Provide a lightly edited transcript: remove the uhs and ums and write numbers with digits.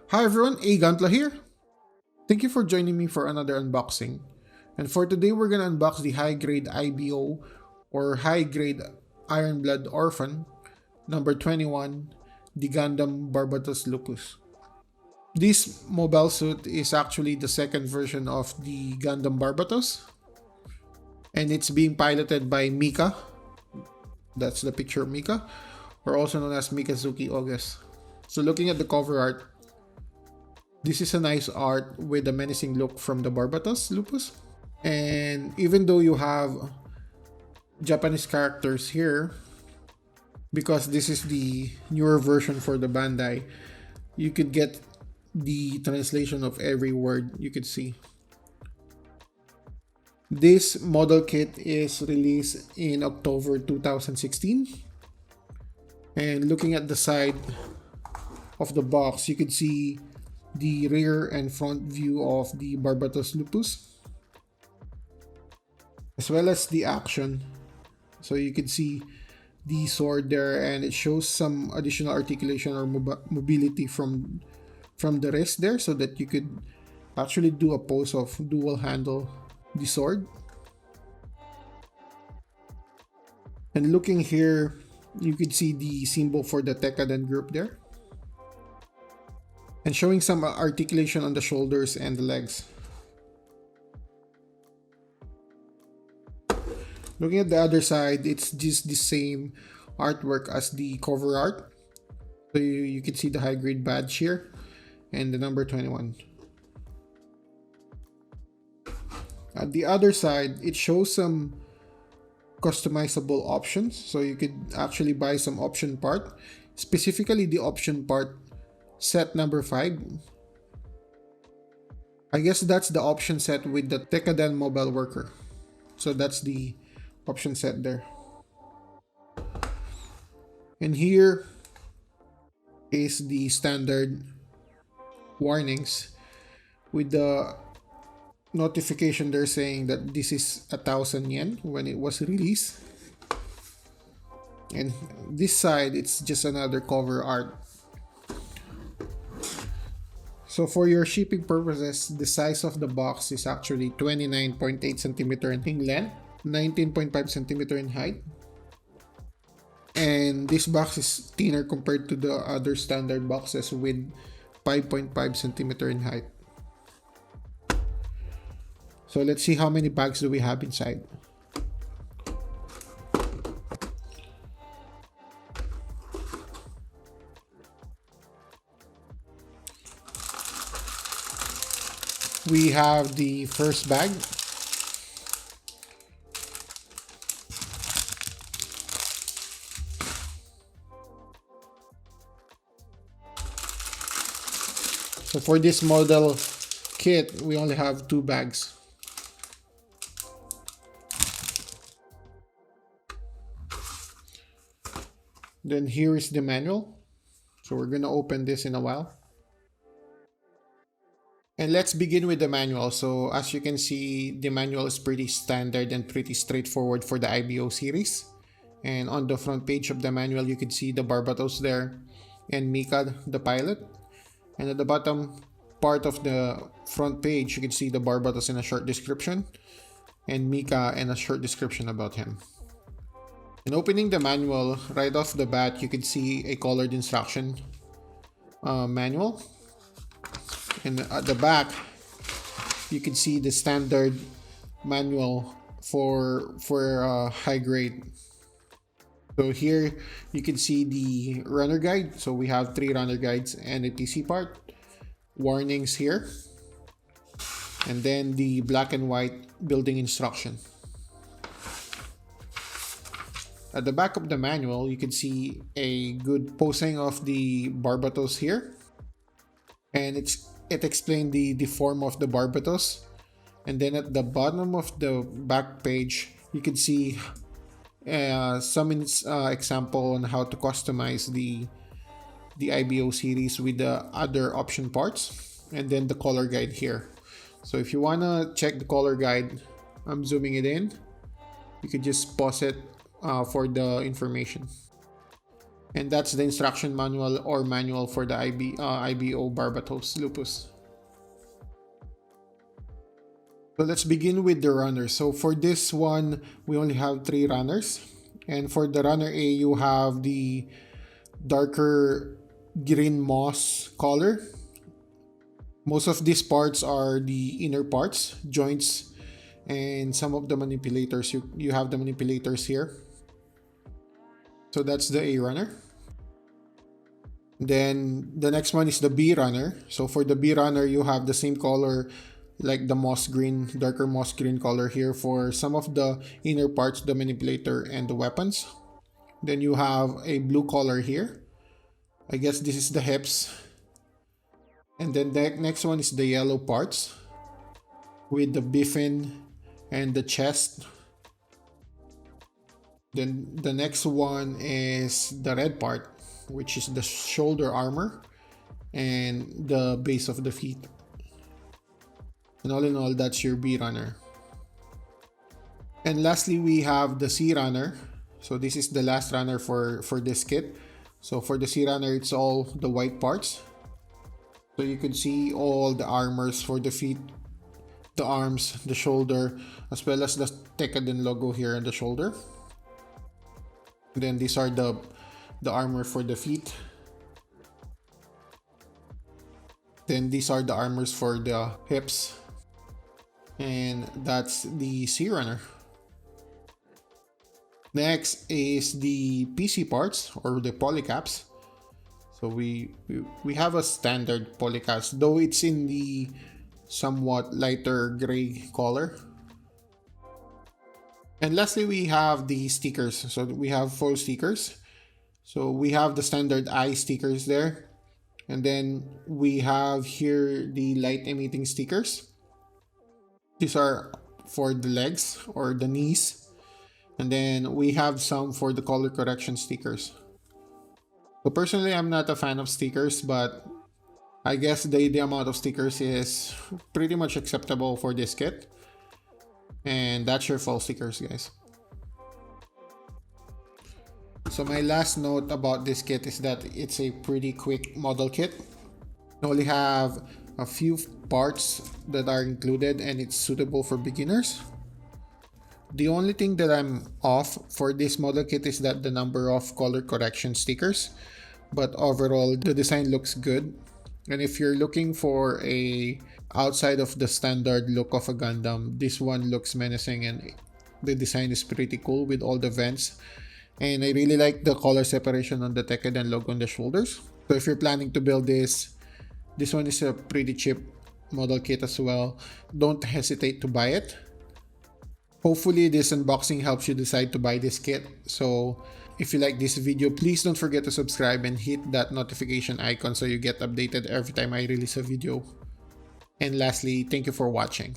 Hi everyone, Gunpla here. Thank you for joining me for another unboxing. And for today, we're gonna unbox the high-grade IBO or high-grade Iron Blood Orphan number 21, the Gundam Barbatos Lupus. This mobile suit is actually the second version of the Gundam Barbatos, and it's being piloted by Mika. That's the picture of Mika, or also known as Mikazuki August. So looking at the cover art, this is a nice art with a menacing look from the Barbatos Lupus. And even though you have Japanese characters here, because this is the newer version for the Bandai, you could get the translation of every word you could see. This model kit is released in October 2016. And looking at the side of the box, you could see the rear and front view of the Barbatos Lupus, as well as the action. So you can see the sword there, and it shows some additional articulation or mobility from the wrist there, so that you could actually do a pose of dual handle the sword. And looking here, you could see the symbol for the Tekadan group there, and showing some articulation on the shoulders and the legs. Looking at the other side, it's just the same artwork as the cover art. So you can see the high grade badge here and the number 21. At the other side, it shows some customizable options. So you could actually buy some option part, specifically the option part set number 5. I guess that's the option set with the Tekadan mobile worker. So that's the option set there. And here is the standard warnings with the notification there saying that this is 1,000 yen when it was released. And this side, it's just another cover art. So for your shipping purposes, the size of the box is actually 29.8 cm in length, 19.5 cm in height. And this box is thinner compared to the other standard boxes with 5.5 cm in height. So let's see how many bags do we have inside. We have the first bag. So for this model kit, we only have 2 bags. Then here is the manual. So we're gonna open this in a while. And let's begin with the manual. So as you can see, the manual is pretty standard and pretty straightforward for the IBO series. And on the front page of the manual, you can see the Barbatos there and Mika, the pilot. And at the bottom part of the front page, you can see the Barbatos in a short description and Mika and a short description about him. And opening the manual, right off the bat, you can see a colored instruction manual. And at the back, you can see the standard manual for high grade. So here you can see the runner guide. So we have 3 runner guides and a TC part, warnings here, and then the black and white building instruction. At the back of the manual, you can see a good posing of the Barbatos here, and it explained the form of the Barbatos. And then at the bottom of the back page, you can see some example on how to customize the IBO series with the other option parts, and then the color guide here. So if you want to check the color guide, I'm zooming it in. You could just pause it for the information. And that's the instruction manual or manual for the IBO Barbatos Lupus. So let's begin with the runners. So for this one, we only have 3 runners. And for the runner A, you have the darker green moss color. Most of these parts are the inner parts, joints, and some of the manipulators. You have the manipulators here. So that's the A runner. Then the next one is the B runner. So for the B runner, you have the same color like the moss green, darker moss green color here for some of the inner parts, the manipulator and the weapons. Then you have a blue color here. I guess this is the hips. And then the next one is the yellow parts with the biffin and the chest. Then the next one is the red part, which is the shoulder armor and the base of the feet. And all in all, that's your B runner. And lastly, we have the C runner. So this is the last runner for this kit. So for the C runner, it's all the white parts. So you can see all the armors for the feet, the arms, the shoulder, as well as the Tekkaden logo here on the shoulder. And then these are the armor for the feet. Then these are the armors for the hips. And that's the C runner. Next is the PC parts or the polycaps. So we have a standard polycast, though it's in the somewhat lighter gray color. And lastly, we have the stickers. So we have 4 stickers. So we have the standard eye stickers there. And then we have here the light emitting stickers. These are for the legs or the knees. And then we have some for the color correction stickers. So personally, I'm not a fan of stickers, but I guess the amount of stickers is pretty much acceptable for this kit. And that's your fall stickers, guys. So my last note about this kit is that it's a pretty quick model kit. You only have a few parts that are included and it's suitable for beginners. The only thing that I'm off for this model kit is that the number of color correction stickers, but overall the design looks good. And if you're looking for a outside of the standard look of a Gundam, this one looks menacing and the design is pretty cool with all the vents. And I really like the color separation on the Tekkaden logo on the shoulders. So if you're planning to build this one is a pretty cheap model kit as well. Don't hesitate to buy it. Hopefully this unboxing helps you decide to buy this kit. So if you like this video, please don't forget to subscribe and hit that notification icon so you get updated every time I release a video. And lastly, thank you for watching.